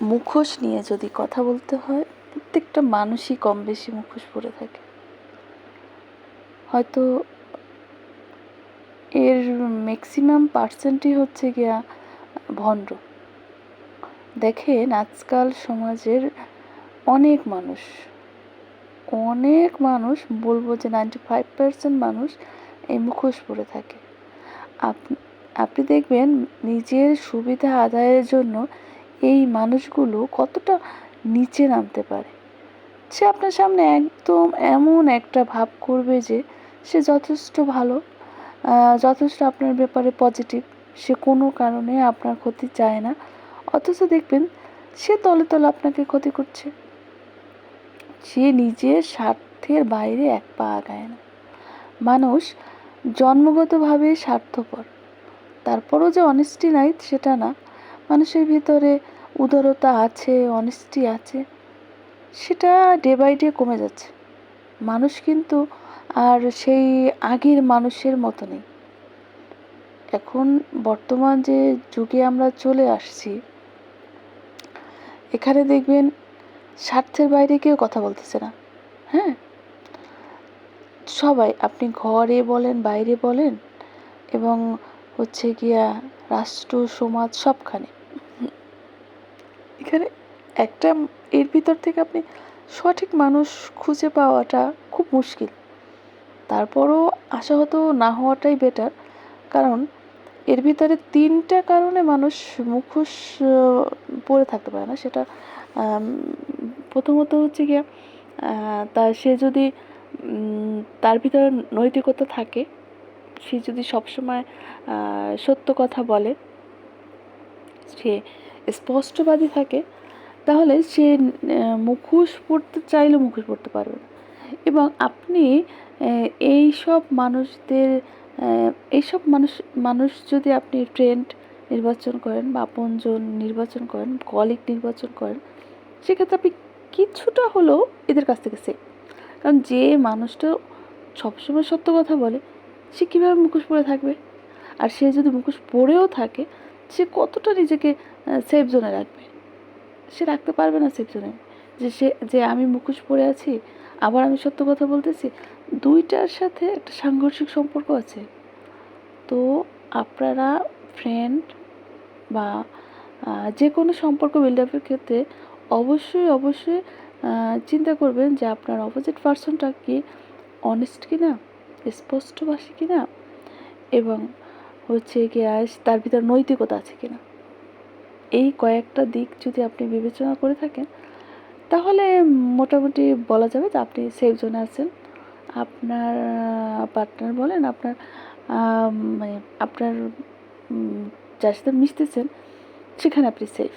মুখোশ নিয়ে যদি কথা বলতে হয়, প্রত্যেকটা মানুষই কম বেশি মুখোশ পরে থাকে। হয়তো এর ম্যাক্সিমাম পার্সেন্টই হচ্ছে গিয়া ভণ্ড। দেখেন আজকাল সমাজের অনেক মানুষ বলবো যে 95% মানুষ এই মুখোশ পরে থাকে। আপনি দেখবেন নিজের সুবিধা আদায়ের জন্য এই মানুষগুলো কতটা নিচে নামতে পারে। সে আপনার সামনে একদম এমন একটা ভাব করবে যে সে যথেষ্ট ভালো, যথেষ্ট আপনার ব্যাপারে পজিটিভ, সে কোনো কারণে আপনার ক্ষতি চায় না, অথচ দেখবেন সে তলে তলে আপনাকে ক্ষতি করছে। সে নিজের স্বার্থের বাইরে এক পা আগায় না। মানুষ জন্মগতভাবে স্বার্থপর, তারপরও যে অনেস্টি নাই সেটা না। মানুষের ভিতরে উদারতা আছে, অনেস্টি আছে, সেটা ডে বাই ডে কমে যাচ্ছে। মানুষ কিন্তু আর সেই আগের মানুষের মতো নেই। এখন বর্তমান যে যুগে আমরা চলে আসছি, এখানে দেখবেন স্বার্থের বাইরে কেউ কথা বলতেছে না। হ্যাঁ, সবাই, আপনি ঘরে বলেন বাইরে বলেন এবং হচ্ছে গিয়া রাষ্ট্র সমাজ সবখানে, এখানে একটা এর ভিতর থেকে আপনি সঠিক মানুষ খুঁজে পাওয়াটা খুব মুশকিল। তারপরও আশাহত না হওয়াটাই বেটার, কারণ এর ভিতরে 3টা কারণে মানুষ মুখোশ পরে থাকতে পারে না। সেটা প্রথমত হচ্ছে গিয়া সে যদি তার ভিতরে নৈতিকতা থাকে, সে যদি সবসময় সত্য কথা বলে, সে স্পষ্টবাদী থাকে, তাহলে সে মুখোশ পরতে চাইলেও মুখোশ পরতে পারবে না। এবং আপনি এইসব মানুষ যদি আপনি ফ্রেন্ড নির্বাচন করেন বা আপনজন নির্বাচন করেন, কলিগ নির্বাচন করেন, সেক্ষেত্রে আপনি কিছুটা হলেও এদের কাছ থেকে সেফ। কারণ যে মানুষটা সবসময় সত্য কথা বলে, সে কীভাবে মুখোশ পরে থাকবে? আর সে যদি মুখোশ পরেও থাকে, সে কতটা নিজেকে সেফ জোনে রাখবে? সে রাখতে পারবে না সেফ জোনে। যে আমি মুখোশ পরে আছি, আবার আমি সত্য কথা বলতেছি, দুইটার সাথে একটা সাংঘর্ষিক সম্পর্ক আছে। তো আপনারা ফ্রেন্ড বা যে কোনো সম্পর্ক বিল্ড আপের ক্ষেত্রে অবশ্যই চিন্তা করবেন যে আপনার অপোজিট পার্সনটা কি অনেস্ট কিনা, স্পষ্টভাষী কিনা, এবং হচ্ছে গিয়ে তার ভিতর নৈতিকতা আছে কিনা। এই কয়েকটা দিক যদি আপনি বিবেচনা করে থাকেন, তাহলে মোটামুটি বলা যাবে যে আপনি সেফ জোনে আছেন। আপনার পার্টনার বলেন, আপনার মানে আপনার যার সাথে মিশতেছেন, সেখানে আপনি সেফ।